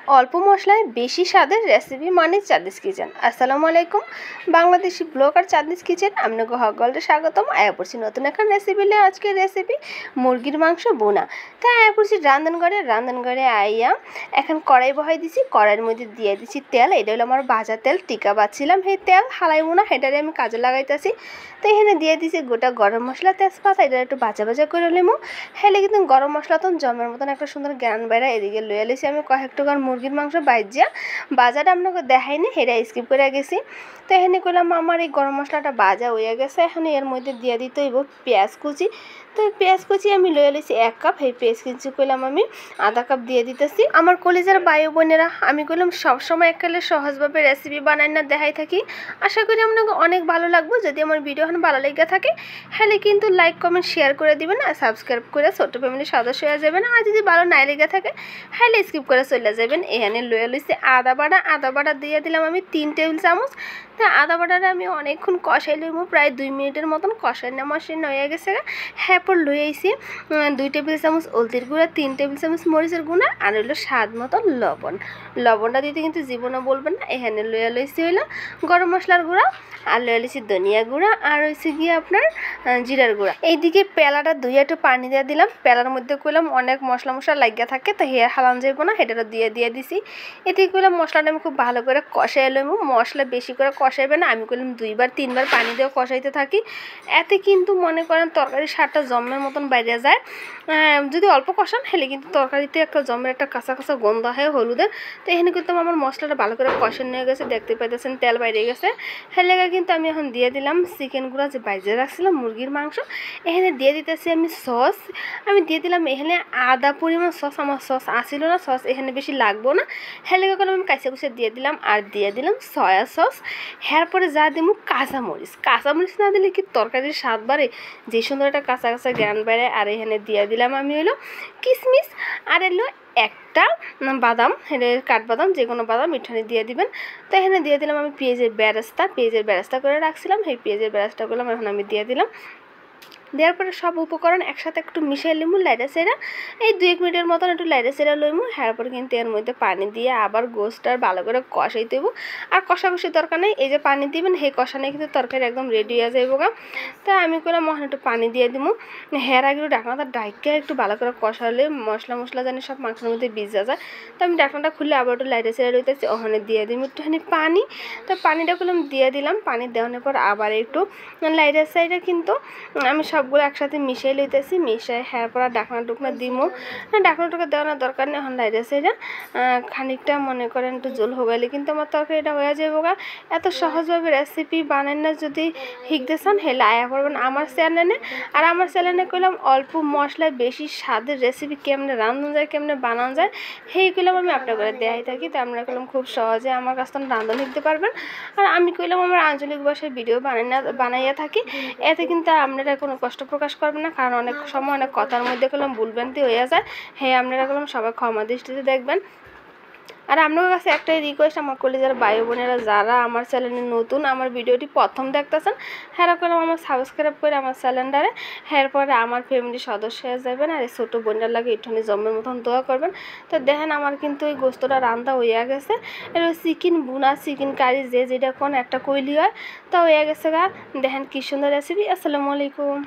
অল্প মশলায় বেশি স্বাদের রেসিপি মানে চাঁদনিস কিচেন। আসসালামু আলাইকুম, বাংলাদেশি ব্লগার চাঁদনিস কিচেন আপনাকে সকলকে স্বাগতম। আয়া পড়ছি নতুন একটা রেসিপি নিয়ে। আজকের রেসিপি মুরগির মাংস বোনা। তাই আয়া পড়ছি রান্ধনঘরে আইয়া এখন কড়াই বহাই দিছি। কড়াইয়ের মধ্যে দিয়ে দিছি তেল। এটা হলো আমার ভাজা তেল, টিকা বাচ্ছিলাম। সেই তেল হালাইব না, সেটারে আমি কাজে লাগাইতেছি। তো এখানে দিয়ে দিছি গোটা গরম মশলা, তেজপাতা। এটা একটু ভাজা করে নেবো। হেলে কিন্তু গরম মশলা তো জমের মতন একটা সুন্দর জ্ঞান বেড়া। এদিকে লইয়া লিছি আমি কয়েক টাকার মুরগির মাংস বাইজিয়া। বাজারটা আপনাকে দেখাইনি, সেটা স্কিপ করে গেছি। তো এখানে করলাম আমার এই গরম মশলাটা ভাজা হয়ে গেছে। এখন এর মধ্যে দিয়ে দিতে হইব পেঁয়াজ কুচি। তো পেঁয়াজ কুচি আমি লইয়া লিছি 1 কাপ। এই পেঁয়াজ কুচি করলাম আমি আধা কাপ দিয়ে দিতেছি। আমার কলিজার বায়ু বোনেরা, আমি করলাম সবসময় এককালে সহজভাবে রেসিপি বানাই না দেখাই থাকি। আশা করি আপনাকে অনেক ভালো লাগবে। যদি আমার ভিডিও এখন ভালো লেগে থাকে তাহলে কিন্তু লাইক কমেন্ট শেয়ার করে দিবেন আর সাবস্ক্রাইব করে ছোট্ট ফ্যামিলির সদস্য হয়ে যাবেন। আর যদি ভালো নাই লেগে থাকে তাহলে স্কিপ করে চলে যাবেন। এখানে লইয়া লইছি আদা বাটা দিয়ে দিলাম আমি 3 টেবিল চামচ। তা আদা বাটাটা আমি অনেকক্ষণ কষাই লইব, প্রায় 2 মিনিটের মতন কষাই হয়ে গেছে। হ্যাঁ লই আইছি 2 টেবিল চামচ হলদির গুঁড়া, 3 টেবিল চামচ মরিচের গুঁড়া, আর হইলো স্বাদ মতো লবণটা দিতে কিন্তু জীবনও বলবেন না। এখানে লইয়া লইছি হইলো গরম মশলার গুঁড়া, আর লইয়া লইছি ধনিয়া গুঁড়া, আর হয়েছে গিয়ে আপনার জিরার গুঁড়া। এইদিকে পেলাটা দুই একটু পানি দিয়ে দিলাম। পেলার মধ্যে কইলাম অনেক মশলা লাগিয়া থাকে, তো হেয়ার হালান যাইব না, সেটা দিয়ে দিছি। এতে কইলাম মশলাটা আমি খুব ভালো করে কষাই লইব। মশলা বেশি করে কষাইবে না, আমি কইলাম 2-3 বার পানি দিয়ে কষাইতে থাকি। এতে কিন্তু মনে করেন তরকারির স্বাদটা জমের মতন বাইরে যায়। যদি অল্প কষান হেলে কিন্তু তরকারিতে একটা জমের একটা কাঁচা গন্ধ হয় হলুদের। তো এখানে কিন্তু আমার মশলাটা ভালো করে কষানো হয়ে গেছে, দেখতে পাইতেছেন তেল বাইরে গেছে। হেলে কিন্তু আমি এখন দিয়ে দিলাম চিকেন গুঁড়া যে বাইজে রাখছিলাম মুরগির মাংস। এখানে দিয়ে দিতেছি আমি সস। আমি দিয়ে দিলাম এখানে আদা পরিমাণ সস। আমার সস আসিল না, সস এখানে বেশি লাগবো না। হেলে করে আমি কাঁচা কুচে দিয়ে দিলাম, আর দিয়ে দিলাম সয়া সস। এর পরে যা দিব কাঁচামরিচ না দিলে কি তরকারির স্বাদ বাড়ে, যে সুন্দর একটা কাঁচা জ্ঞান বেড়ে। আর এখানে দিয়ে দিলাম আমি হইলো কিশমিশ, আর এলো একটা বাদাম, কাঠবাদাম, যে কোনো বাদাম এখানে দিয়ে দিবেন। তো এখানে দিয়ে দিলাম আমি পেঁয়াজের বেরেস্তা করে রাখছিলাম। সেই পেঁয়াজের বেরেস্তা করলাম এখন আমি দিয়ে দিলাম। দেওয়ার পরে সব উপকরণ একসাথে একটু মিশিয়ে লিমু লাইটা সেরা। এই 2-1 মিনিটের মতন একটু লাইটা সেরা লইমু। এরপর কিন্তু এর মধ্যে পানি দিয়ে আবার গোশটার ভালো করে কষাই দেবো। আর কষাকষি দরকার নেই, এই যে পানি দিবেন সেই কষানে কিন্তু তরকারি একদম রেডি হয়ে যাইব গা। তাই আমি করলাম মনে একটু পানি দিয়ে দিব। আগে একটু ঢাকনাটা ডাইকে একটু ভালো করে কষালে মশলা জানি সব মাংসের মধ্যে ভিজা যায়। তো আমি ঢাকনাটা খুলে আবার একটু লাইটা সেরা রইতেছি, ওখানে দিয়ে দিব একটুখানি পানি। তো পানিটা করলাম দিয়ে দিলাম। পানি দেওয়ানোর পর আবার একটু লাইটা সাইডে কিন্তু আমি সবগুলো একসাথে মিশিয়ে লইতেছি। মিশাই হ্যাঁ পর ঢাকনা দিমো। ঢাকনাটুকু দেওয়ানোর দরকার নেই। এখন লাইটা সাইডে খানিকটা মনে করেন একটু জল হয়ে কিন্তু আমার তরকারিটা হয়ে যাবো গা। এত সহজভাবে রেসিপি বানান না, যদি শিখতে চান হেলে আয়া করবেন আমার চ্যানেলে। আর আমার চ্যানেলে করলাম অল্প মশলায় বেশি স্বাদের রেসিপি কেমনে রান্ধন যায়, কেমনে বানানো যায়, সেই করলাম আমি আপনার করে দেখাই থাকি। তো আমরা করলাম খুব সহজে আমার কাছ থেকে রান্ধন শিখতে পারবেন। আর আমি কইলাম আমার আঞ্চলিক ভাষায় ভিডিও বানাইয়া থাকি। এতে কিন্তু আপনারা কোনো কষ্ট প্রকাশ করবেন না, কারণ অনেক সময় অনেক কথার মধ্যে করলাম ভুলভ্রান্তি হয়ে যায়। হ্যাঁ আপনারা করলাম সবাই ক্ষমা দৃষ্টিতে দেখবেন। আর আপনার কাছে একটাই রিকোয়েস্ট, আমার কলিজার ভাই বোনেরা যারা আমার চ্যানেলে নতুন, আমার ভিডিওটি প্রথম দেখতেছেন, হ্যাঁ করলাম আমার সাবস্ক্রাইব করে আমার চ্যানেলটারে। এরপরে আমার ফ্যামিলির সদস্য হয়ে যাবেন। আর এই ছোটো বোনটার লাগে একটুখানি জমের মতন দোয়া করবেন। তো দেখেন আমার কিন্তু এই গোস্তটা রান্না হইয়া গেছে। এবার চিকেন বুনা, চিকেন কারি যে যেটা কোন একটা কইলি হয়, তো হয়ে গেছে গা। দেখেন কি সুন্দর রেসিপি। আসসালামু আলাইকুম।